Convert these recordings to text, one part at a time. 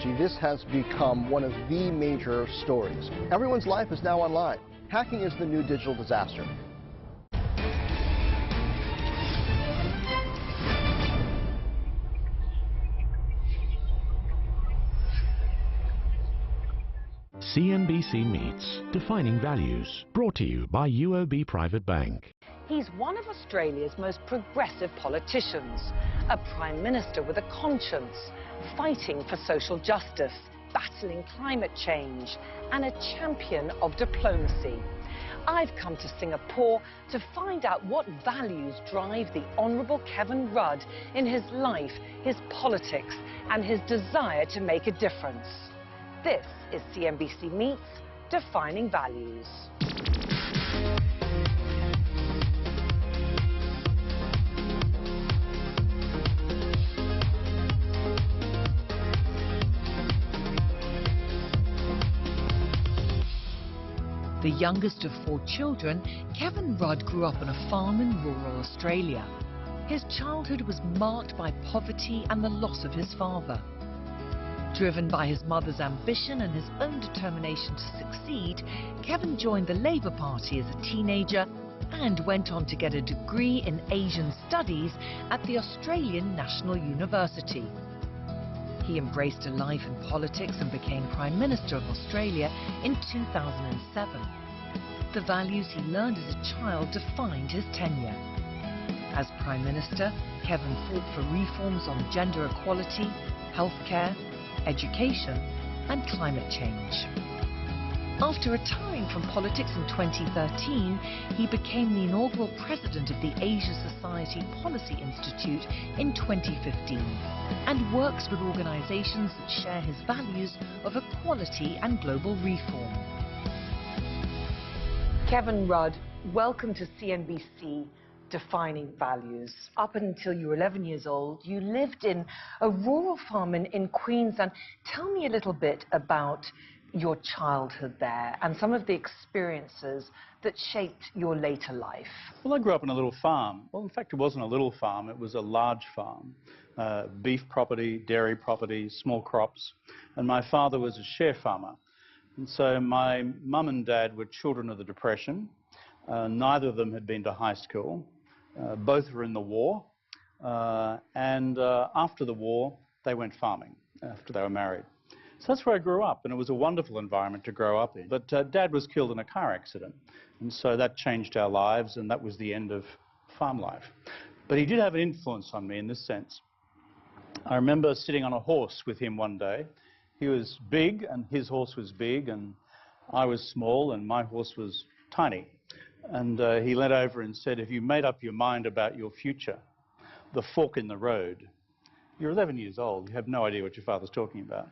technology, this has become one of the major stories. Everyone's life is now online. Hacking is the new digital disaster. CNBC Meets Defining Values, brought to you by UOB Private Bank. He's one of Australia's most progressive politicians, a Prime Minister with a conscience, fighting for social justice, battling climate change, and a champion of diplomacy. I've come to Singapore to find out what values drive the Honourable Kevin Rudd in his life, his politics, and his desire to make a difference. This is CNBC Meets Defining Values. The youngest of 4 children, Kevin Rudd grew up on a farm in rural Australia. His childhood was marked by poverty and the loss of his father. Driven by his mother's ambition and his own determination to succeed, Kevin joined the Labour Party as a teenager and went on to get a degree in Asian Studies at the Australian National University. He embraced a life in politics and became Prime Minister of Australia in 2007. The values he learned as a child defined his tenure. As Prime Minister, Kevin fought for reforms on gender equality, healthcare, education and climate change. After retiring from politics in 2013, he became the inaugural president of the Asia Society Policy Institute in 2015 and works with organizations that share his values of equality and global reform. Kevin Rudd, welcome to CNBC Defining Values. Up until you were 11 years old, you lived in a rural farm in Queensland. Tell me a little bit about your childhood there and some of the experiences that shaped your later life. Well, I grew up on a little farm. Well, in fact, it wasn't a little farm, it was a large farm. Beef property, dairy property, small crops. And my father was a share farmer. And so my mum and dad were children of the Depression. Neither of them had been to high school. Both were in the war, and after the war they went farming after they were married. So that's where I grew up, and it was a wonderful environment to grow up in. But Dad was killed in a car accident, and so that changed our lives, and that was the end of farm life. But he did have an influence on me in this sense. I remember sitting on a horse with him one day. He was big, and his horse was big, and I was small, and my horse was tiny. And he leant over and said, "If you made up your mind about your future, the fork in the road," you're 11 years old, you have no idea what your father's talking about.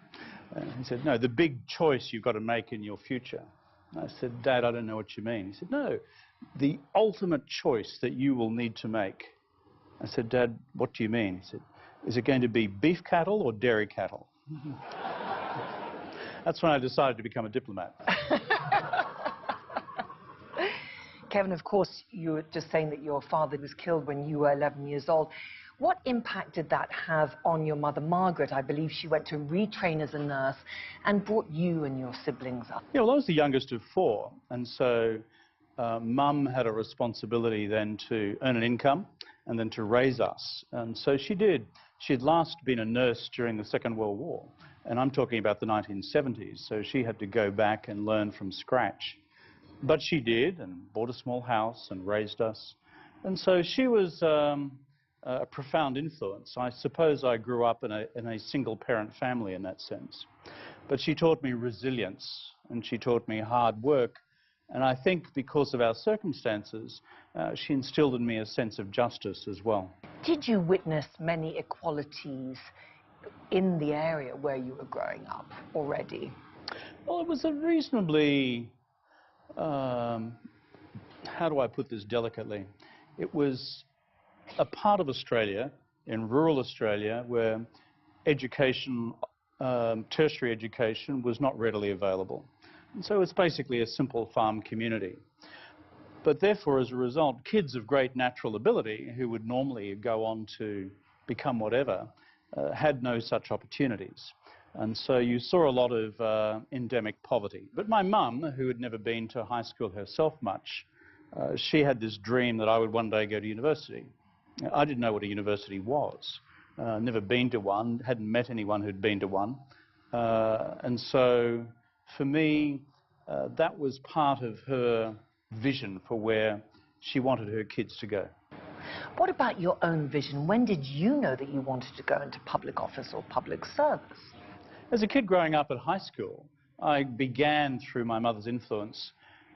He said, "No, the big choice you've got to make in your future." I said, "Dad, I don't know what you mean." He said, "No, the ultimate choice that you will need to make." I said, "Dad, what do you mean?" He said, "Is it going to be beef cattle or dairy cattle?" That's when I decided to become a diplomat. Kevin, of course, you were just saying that your father was killed when you were 11 years old. What impact did that have on your mother, Margaret? I believe she went to retrain as a nurse and brought you and your siblings up. Yeah, well, I was the youngest of 4, and so Mum had a responsibility then to earn an income and then to raise us. And so she did. She'd last been a nurse during the Second World War, and I'm talking about the 1970s, so she had to go back and learn from scratch. But she did, and bought a small house and raised us. And so she was a profound influence. I suppose I grew up in a single-parent family in that sense. But she taught me resilience, and she taught me hard work. And I think because of our circumstances, she instilled in me a sense of justice as well. Did you witness many equalities in the area where you were growing up already? Well, it was a reasonably... how do I put this delicately? It was a part of Australia, in rural Australia, where education, tertiary education, was not readily available. And so it's basically a simple farm community. But therefore, as a result, kids of great natural ability, who would normally go on to become whatever, had no such opportunities. And so you saw a lot of endemic poverty. But my mum, who had never been to high school herself much, she had this dream that I would one day go to university. I didn't know what a university was. Never been to one, hadn't met anyone who'd been to one. And so for me, that was part of her vision for where she wanted her kids to go. What about your own vision? When did you know that you wanted to go into public office or public service? As a kid growing up at high school, I began through my mother's influence.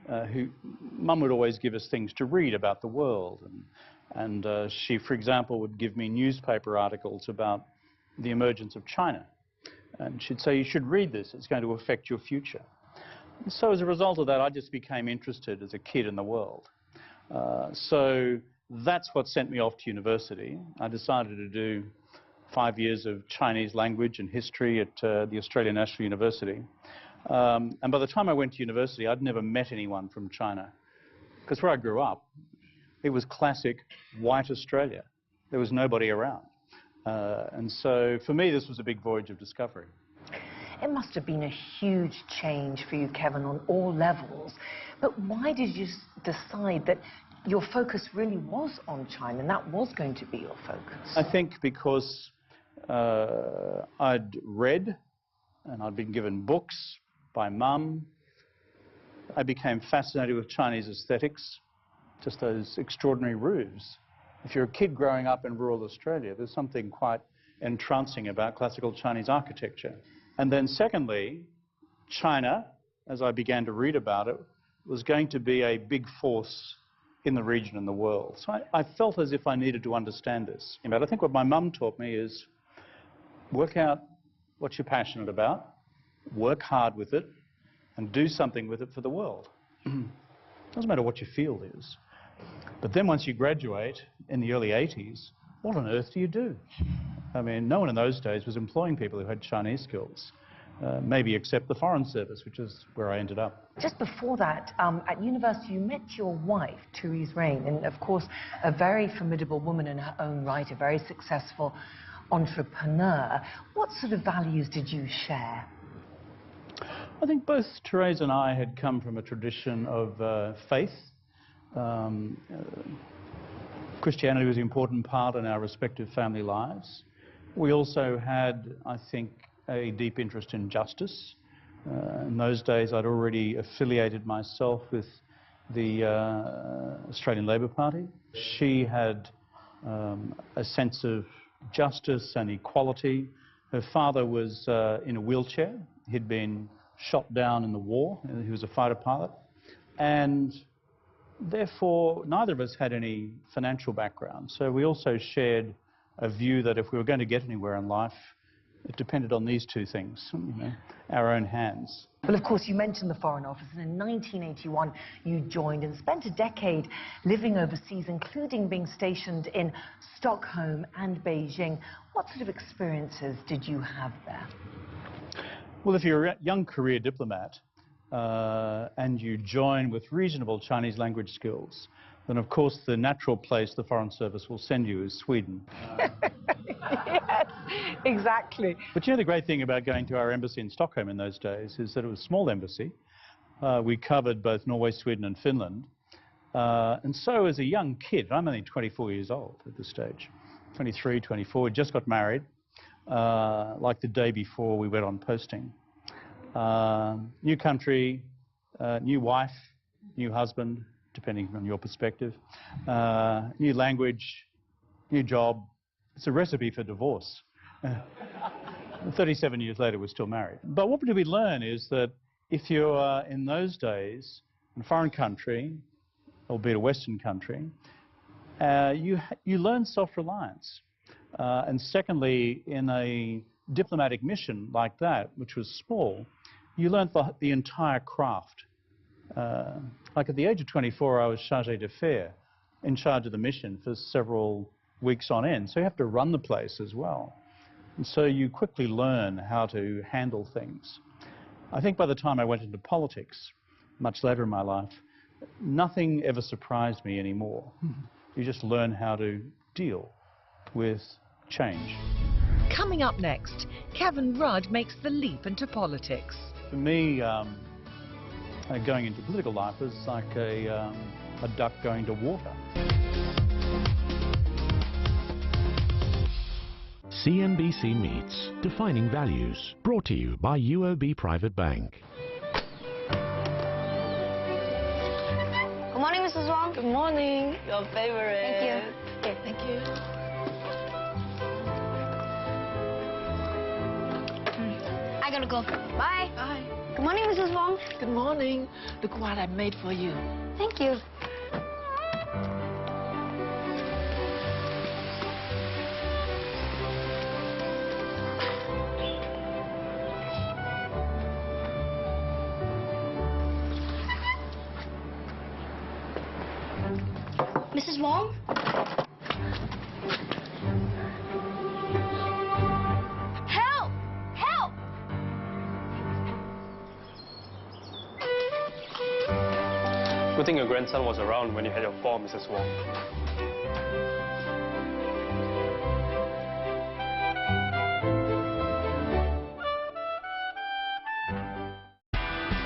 Mum would always give us things to read about the world. And she, for example, would give me newspaper articles about the emergence of China. And she'd say, you should read this, it's going to affect your future. And so as a result of that, I just became interested as a kid in the world. So that's what sent me off to university. I decided to do 5 years of Chinese language and history at the Australian National University. And by the time I went to university, I'd never met anyone from China. Because where I grew up, it was classic white Australia. There was nobody around. And so for me, this was a big voyage of discovery. It must have been a huge change for you, Kevin, on all levels. But why did you decide that your focus really was on China and that was going to be your focus? I think because I'd read and I'd been given books by Mum. I became fascinated with Chinese aesthetics, just those extraordinary roofs. If you're a kid growing up in rural Australia, there's something quite entrancing about classical Chinese architecture. And then secondly, China, as I began to read about it, was going to be a big force in the region and the world. So I felt as if I needed to understand this. But I think what my mum taught me is work out what you're passionate about, work hard with it, and do something with it for the world. Doesn't matter what your field is. But then once you graduate in the early 80s, what on earth do you do? I mean, no one in those days was employing people who had Chinese skills, maybe except the Foreign Service, which is where I ended up. Just before that, at university, you met your wife, Therese Rain, and of course, a very formidable woman in her own right, a very successful entrepreneur. What sort of values did you share? I think both Therese and I had come from a tradition of faith. Christianity was an important part in our respective family lives. We also had, I think, a deep interest in justice. In those days, I'd already affiliated myself with the Australian Labor Party. She had a sense of justice and equality. Her father was in a wheelchair. He'd been shot down in the war. He was a fighter pilot. And therefore, neither of us had any financial background. So we also shared a view that if we were going to get anywhere in life, it depended on these two things, our own hands. Well, of course, you mentioned the Foreign Office, and in 1981 you joined and spent a decade living overseas, including being stationed in Stockholm and Beijing. What sort of experiences did you have there? Well, if you're a young career diplomat and you join with reasonable Chinese language skills, then of course the natural place the Foreign Service will send you is Sweden. Yes, exactly. But you know, the great thing about going to our embassy in Stockholm in those days is that it was a small embassy. We covered both Norway, Sweden and Finland. And so as a young kid, I'm only 24 years old at this stage, 23, 24, just got married, like the day before we went on posting. New country, new wife, new husband, depending on your perspective, new language, new job. It's a recipe for divorce. 37 years later, we're still married. But what did we learn is that if you're in those days in a foreign country, albeit a Western country, you learn self-reliance. And secondly, in a diplomatic mission like that, which was small, you learned the entire craft. Like at the age of 24, I was chargé d'affaires, in charge of the mission for several weeks on end. So you have to run the place as well. And so you quickly learn how to handle things. I think by the time I went into politics, much later in my life, nothing ever surprised me anymore. You just learn how to deal with change. Coming up next, Kevin Rudd makes the leap into politics. For me, going into political life is like a duck going to water. CNBC Meets Defining Values, brought to you by UOB Private Bank. Good morning, Mrs. Wong. Good morning. Your favorite. Thank you. Okay, thank you. I gotta go. Bye. Bye. Good morning, Mrs. Wong. Good morning. Look what I made for you. Thank you. Mrs. Wong? Help! Help! Good thing your grandson was around when you had your fall, Mrs. Wong.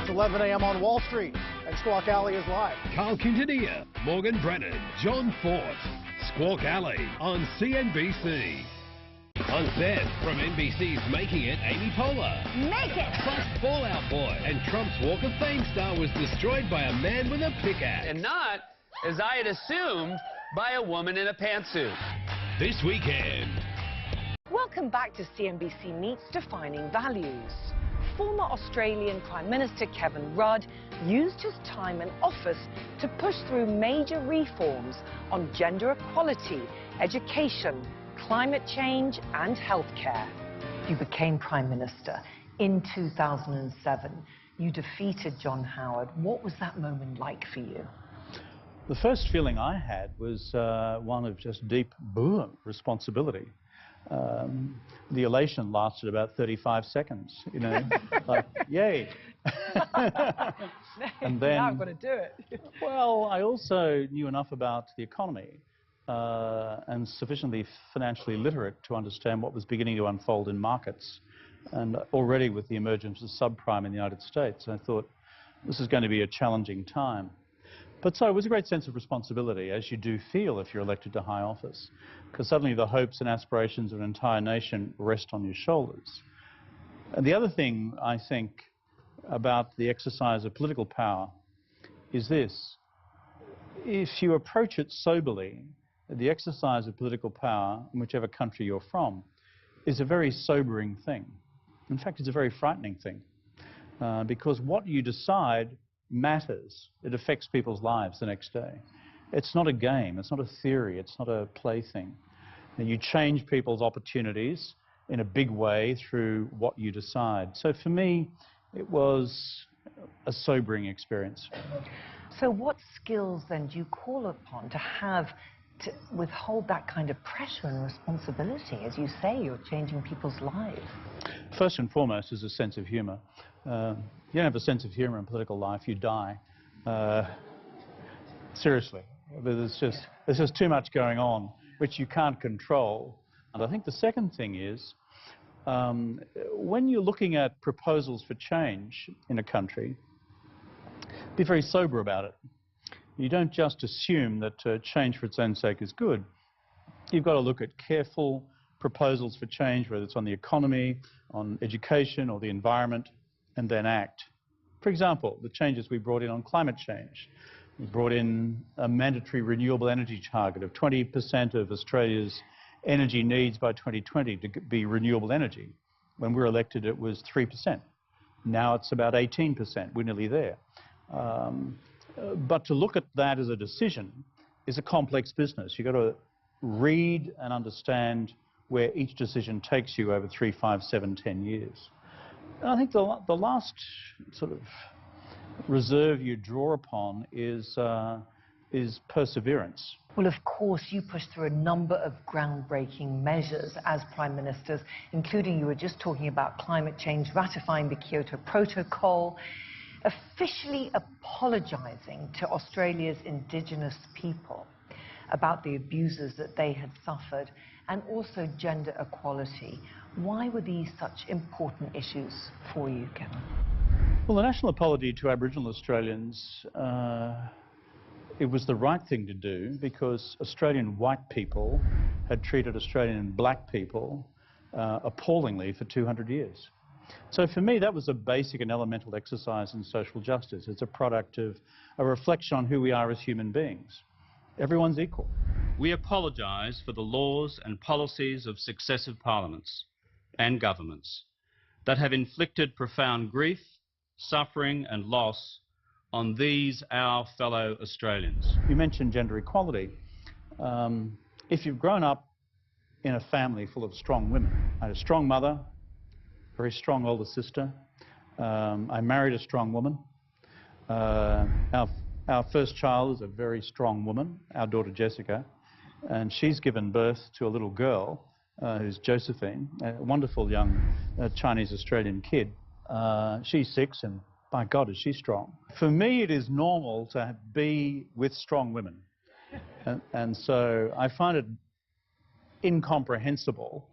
It's 11 a.m. on Wall Street, and Squawk Alley is live. Carl Quintanilla, Morgan Brennan, John Ford. Squawk Alley on CNBC. On set from NBC's Making It, Amy Poehler. Make it! Plus Fallout Boy. And Trump's Walk of Fame star was destroyed by a man with a pickaxe. And not, as I had assumed, by a woman in a pantsuit. This weekend. Welcome back to CNBC Meets Defining Values. Former Australian Prime Minister Kevin Rudd used his time in office to push through major reforms on gender equality, education, climate change and healthcare. You became Prime Minister in 2007. You defeated John Howard. What was that moment like for you? The first feeling I had was one of just deep responsibility. The elation lasted about 35 seconds, you know, like, yay. And then, now I've got to do it. Well, I also knew enough about the economy and sufficiently financially literate to understand what was beginning to unfold in markets. And already with the emergence of subprime in the United States, I thought this is going to be a challenging time. But so it was a great sense of responsibility, as you do feel if you're elected to high office, because suddenly the hopes and aspirations of an entire nation rest on your shoulders. And the other thing, I think, about the exercise of political power is this. If you approach it soberly, the exercise of political power, in whichever country you're from, is a very sobering thing. In fact, it's a very frightening thing, because what you decide matters. It affects people's lives the next day. It's not a game, it's not a theory, it's not a plaything. And you change people's opportunities in a big way through what you decide. So for me, it was a sobering experience. So what skills then do you call upon to have to withhold that kind of pressure and responsibility? As you say, you're changing people's lives. First and foremost is a sense of humour. You don't have a sense of humour in political life, you die. Seriously. There's just too much going on, which you can't control. And I think the second thing is, when you're looking at proposals for change in a country, be very sober about it. You don't just assume that change for its own sake is good. You've got to look at careful proposals for change, whether it's on the economy, on education, or the environment, and then act. For example, the changes we brought in on climate change. We brought in a mandatory renewable energy target of 20% of Australia's energy needs by 2020 to be renewable energy. When we were elected, it was 3%. Now it's about 18%. We're nearly there. But to look at that as a decision is a complex business. You've got to read and understand where each decision takes you over 3, 5, 7, 10 years. And I think the last sort of reserve you draw upon is perseverance. Well, of course, you pushed through a number of groundbreaking measures as Prime Ministers, including, you were just talking about climate change, ratifying the Kyoto Protocol, officially apologising to Australia's Indigenous people about the abuses that they had suffered, and also gender equality. Why were these such important issues for you, Kevin? Well, the national apology to Aboriginal Australians, it was the right thing to do because Australian white people had treated Australian black people appallingly for 200 years. So for me, that was a basic and elemental exercise in social justice. It's a product of a reflection on who we are as human beings. Everyone's equal. We apologise for the laws and policies of successive parliaments and governments that have inflicted profound grief, suffering and loss on these, our fellow Australians. You mentioned gender equality. If you've grown up in a family full of strong women, I had a strong mother, very strong older sister. I married a strong woman. Our first child is a very strong woman, our daughter Jessica, and she's given birth to a little girl who's Josephine, a wonderful young Chinese-Australian kid. She's 6 and by God is she strong. For me it is normal to be with strong women and so I find it incomprehensible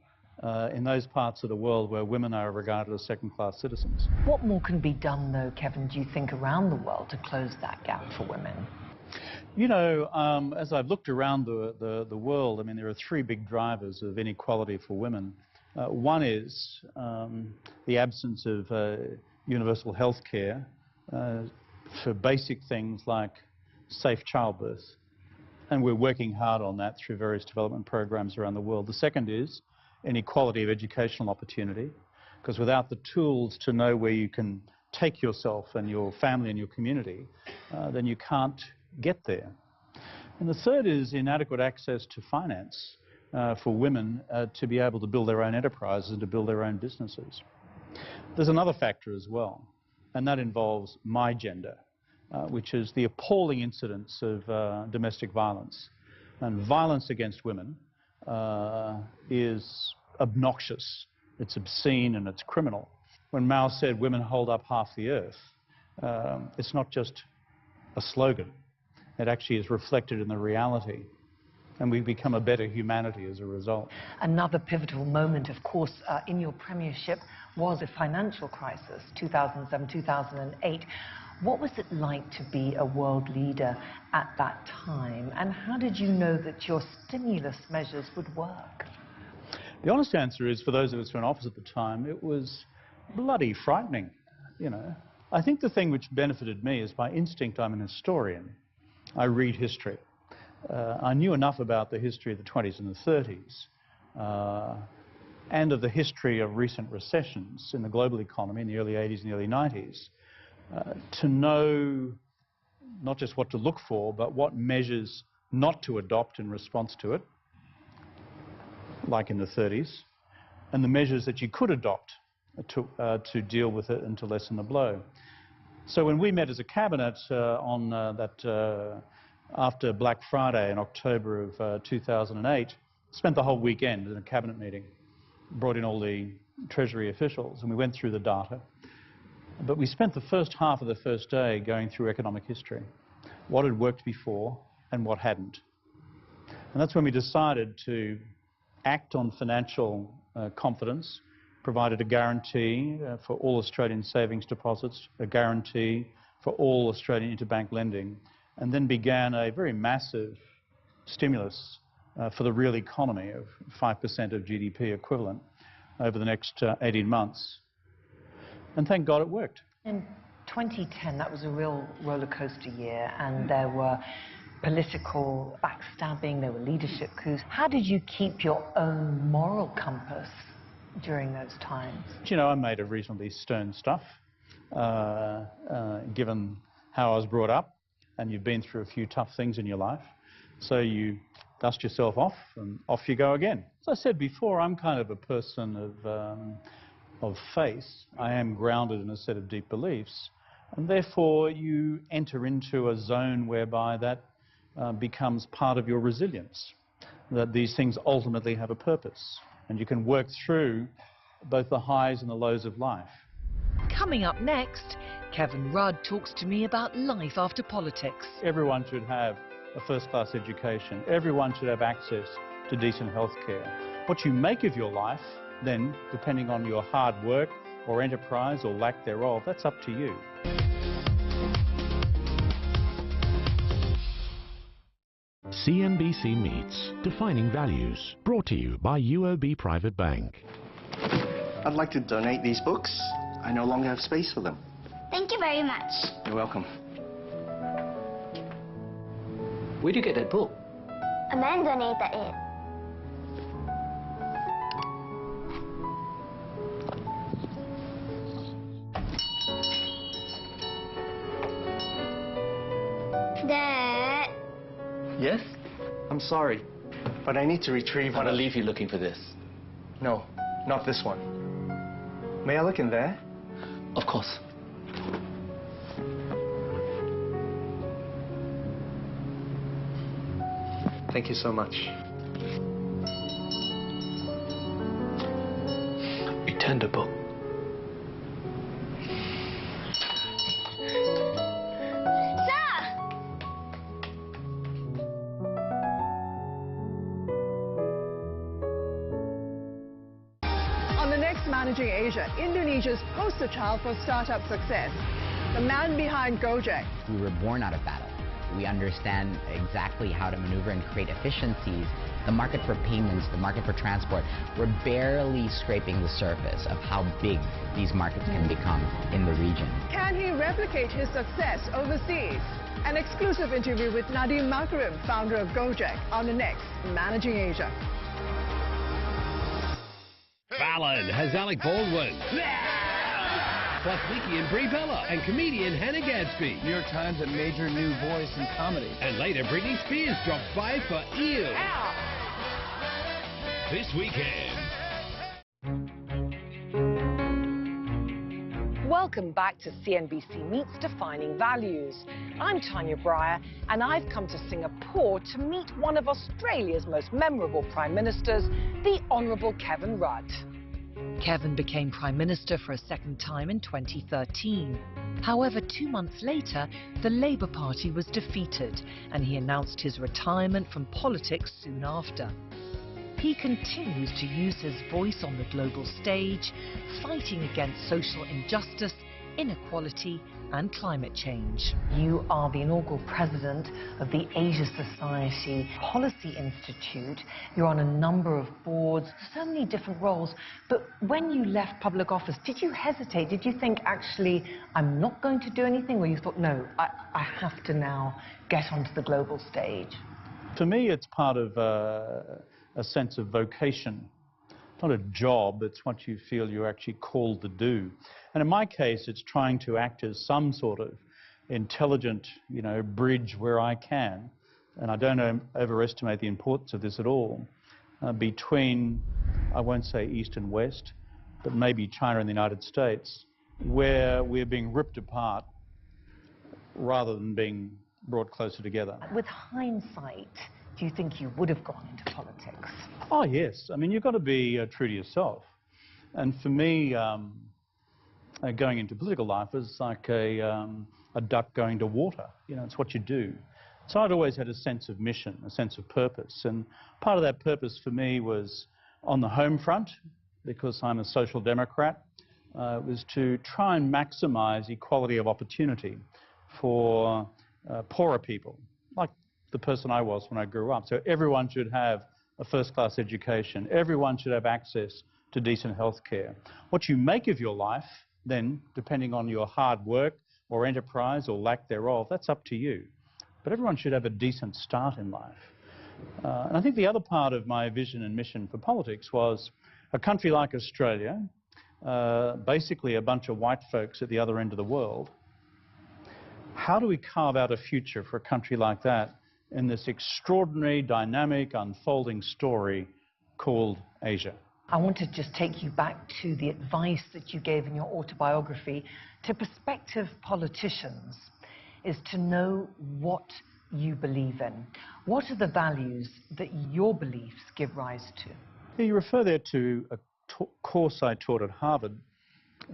in those parts of the world where women are regarded as second-class citizens. What more can be done, though, Kevin, do you think, around the world to close that gap for women? You know, as I've looked around the world, I mean, there are 3 big drivers of inequality for women. One is the absence of universal health care for basic things like safe childbirth. And we're working hard on that through various development programs around the world. The second is inequality of educational opportunity, because without the tools to know where you can take yourself and your family and your community, then you can't get there. And the third is inadequate access to finance for women to be able to build their own enterprises and to build their own businesses. There's another factor as well, and that involves my gender, which is the appalling incidence of domestic violence. And violence against women is obnoxious, it's obscene and it's criminal. When Mao said women hold up half the earth, it's not just a slogan, it actually is reflected in the reality. And we've become a better humanity as a result. Another pivotal moment, of course, in your premiership was the financial crisis, 2007, 2008. What was it like to be a world leader at that time? And how did you know that your stimulus measures would work? The honest answer is, for those of us who were in office at the time, it was bloody frightening, you know. I think the thing which benefited me is by instinct I'm an historian. I read history. I knew enough about the history of the 20s and the 30s and of the history of recent recessions in the global economy in the early 80s and the early 90s to know not just what to look for, but what measures not to adopt in response to it, like in the 30s, and the measures that you could adopt to deal with it and to lessen the blow. So when we met as a cabinet after Black Friday in October of 2008, spent the whole weekend in a cabinet meeting, brought in all the Treasury officials, and we went through the data. But we spent the first half of the first day going through economic history, what had worked before and what hadn't. And that's when we decided to act on financial confidence, provided a guarantee for all Australian savings deposits, a guarantee for all Australian interbank lending, and then began a very massive stimulus for the real economy of 5% of GDP equivalent over the next 18 months. And thank God it worked. In 2010, that was a real roller coaster year, and there were political backstabbing, there were leadership coups. How did you keep your own moral compass during those times? You know, I made of reasonably stern stuff, given how I was brought up, and you've been through a few tough things in your life. So you dust yourself off, and off you go again. As I said before, I'm kind of a person of faith. I am grounded in a set of deep beliefs, and therefore you enter into a zone whereby that becomes part of your resilience, that these things ultimately have a purpose, and you can work through both the highs and the lows of life. Coming up next, Kevin Rudd talks to me about life after politics. Everyone should have a first-class education. Everyone should have access to decent health care. What you make of your life, then, depending on your hard work or enterprise or lack thereof, that's up to you. CNBC Meets Defining Values, brought to you by UOB Private Bank. I'd like to donate these books. I no longer have space for them. Thank you very much. You're welcome. Where'd you get that book? A man donated it. Dad. Yes? I'm sorry, but I need to retrieve I'm gonna leave you looking for this. No, not this one. May I look in there? Of course. Thank you so much. Return the book. On the next Managing Asia, Indonesia's poster child for startup success, the man behind Gojek. We were born out of battle. We understand exactly how to maneuver and create efficiencies. The market for payments, the market for transport, we're barely scraping the surface of how big these markets can become in the region. Can he replicate his success overseas? An exclusive interview with Nadiem Makarim, founder of Gojek, on the next Managing Asia. Fallon has Alec Baldwin. Plus Nikki and Brie Bella and comedian Hannah Gadsby. New York Times, a major new voice in comedy. And later, Britney Spears drops by for Ew. This weekend. Welcome back to CNBC Meets Defining Values. I'm Tanya Breyer, and I've come to Singapore to meet one of Australia's most memorable Prime Ministers, the Honourable Kevin Rudd. Kevin became Prime Minister for a second time in 2013. However, 2 months later, the Labour Party was defeated, and he announced his retirement from politics soon after. He continues to use his voice on the global stage, fighting against social injustice, inequality and climate change. You are the inaugural president of the Asia Society Policy Institute. You're on a number of boards, so many different roles. But when you left public office, did you hesitate? Did you think, actually, I'm not going to do anything? Or you thought, no, I have to now get onto the global stage? For me, it's part of a sense of vocation. It's not a job, it's what you feel you're actually called to do. And in my case, it's trying to act as some sort of intelligent, bridge where I can, and I don't overestimate the importance of this at all, between, I won't say East and West, but maybe China and the United States, where we're being ripped apart rather than being brought closer together. With hindsight, do you think you would have gone into politics? Oh, yes. I mean, you've got to be true to yourself. And for me, going into political life is like a duck going to water. It's what you do. So I'd always had a sense of mission, a sense of purpose. And part of that purpose for me was on the home front, because I'm a social democrat, was to try and maximize equality of opportunity for poorer people, like the person I was when I grew up. So everyone should have a first-class education. Everyone should have access to decent health care. What you make of your life, then, depending on your hard work or enterprise or lack thereof, that's up to you. But everyone should have a decent start in life. And I think the other part of my vision and mission for politics was a country like Australia, basically a bunch of white folks at the other end of the world. How do we carve out a future for a country like that in this extraordinary, dynamic, unfolding story called Asia? I want to just take you back to the advice that you gave in your autobiography to prospective politicians, is to know what you believe in. What are the values that your beliefs give rise to? Yeah, you refer there to a course I taught at Harvard.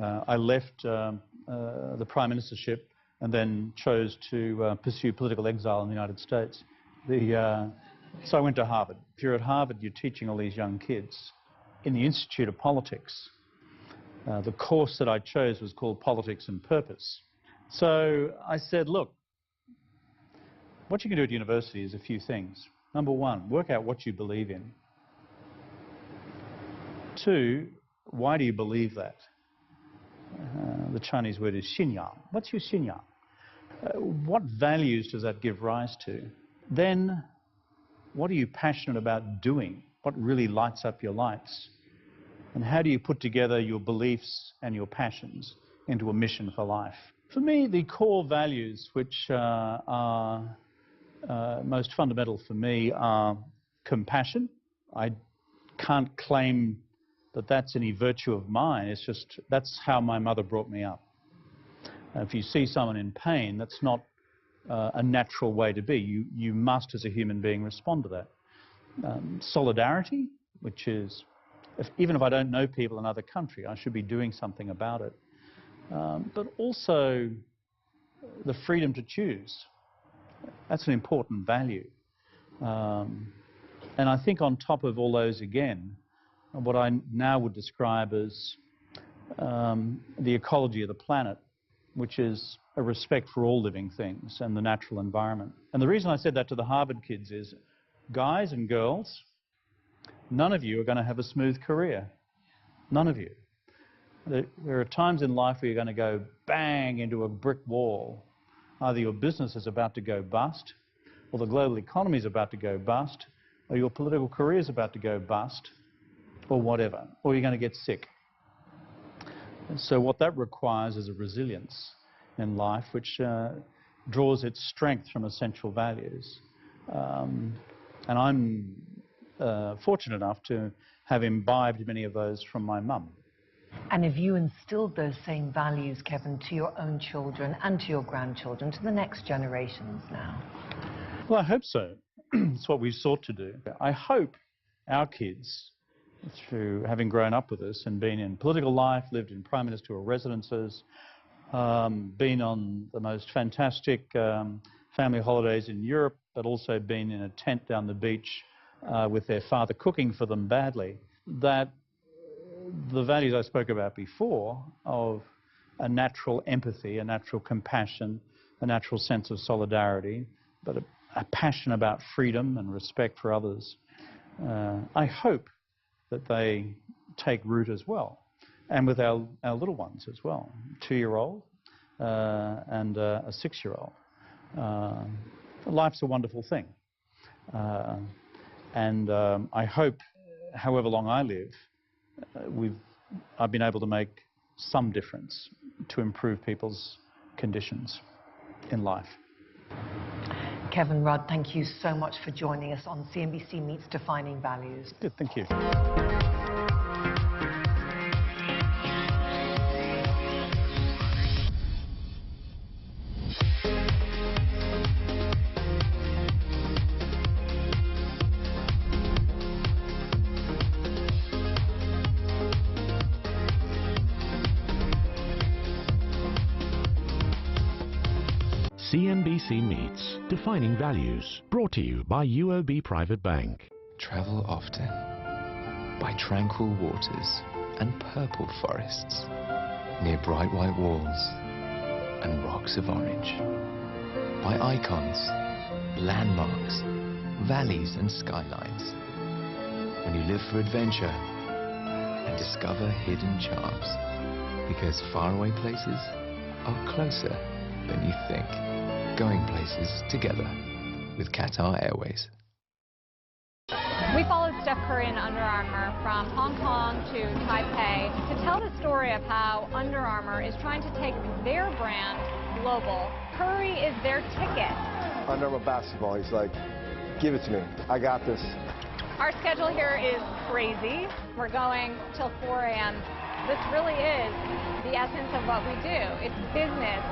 I left the prime ministership and then chose to pursue political exile in the United States. The So I went to Harvard. If you're at Harvard, you're teaching all these young kids. In the Institute of Politics, the course that I chose was called Politics and Purpose. So I said, look, what you can do at university is a few things. Number one, work out what you believe in. Two, why do you believe that? The Chinese word is xinyang. What's your xinyang? What values does that give rise to? Then, what are you passionate about doing? What really lights up your lights? And how do you put together your beliefs and your passions into a mission for life? For me, the core values which are most fundamental for me are compassion. I can't claim that that's any virtue of mine. It's just that's how my mother brought me up. If you see someone in pain, that's not a natural way to be. You must, as a human being, respond to that. Solidarity, which is, even if I don't know people in another country, I should be doing something about it. But also the freedom to choose. That's an important value. And I think on top of all those, again, what I now would describe as the ecology of the planet, which is a respect for all living things and the natural environment. And the reason I said that to the Harvard kids is, guys and girls, none of you are going to have a smooth career. None of you. There are times in life where you're going to go bang into a brick wall. Either your business is about to go bust, or the global economy is about to go bust, or your political career is about to go bust, or whatever, or you're going to get sick. And so what that requires is a resilience in life which draws its strength from essential values. And I'm fortunate enough to have imbibed many of those from my mum. And have you instilled those same values, Kevin, to your own children and to your grandchildren, to the next generations now? Well, I hope so. It's what we've sought to do. I hope our kids, through having grown up with us and been in political life, lived in prime ministerial residences, been on the most fantastic family holidays in Europe, but also been in a tent down the beach with their father cooking for them badly, that the values I spoke about before of a natural empathy, a natural compassion, a natural sense of solidarity, but a passion about freedom and respect for others, I hope that they take root as well, and with our little ones as well, 2-year-old and a 6-year-old. Life's a wonderful thing, and I hope, however long I live, I've been able to make some difference to improve people's conditions in life. Kevin Rudd, thank you so much for joining us on CNBC Meets Defining Values. Good, thank you. CNBC Meets Defining Values, brought to you by UOB Private Bank. Travel often by tranquil waters and purple forests, near bright white walls and rocks of orange, by icons, landmarks, valleys and skylines. When you live for adventure and discover hidden charms, because faraway places are closer than you think. Going places together with Qatar Airways. We followed Steph Curry and Under Armour from Hong Kong to Taipei to tell the story of how Under Armour is trying to take their brand global. Curry is their ticket. Under Armour basketball, he's like, give it to me. I got this. Our schedule here is crazy. We're going till 4 a.m. This really is the essence of what we do. It's business.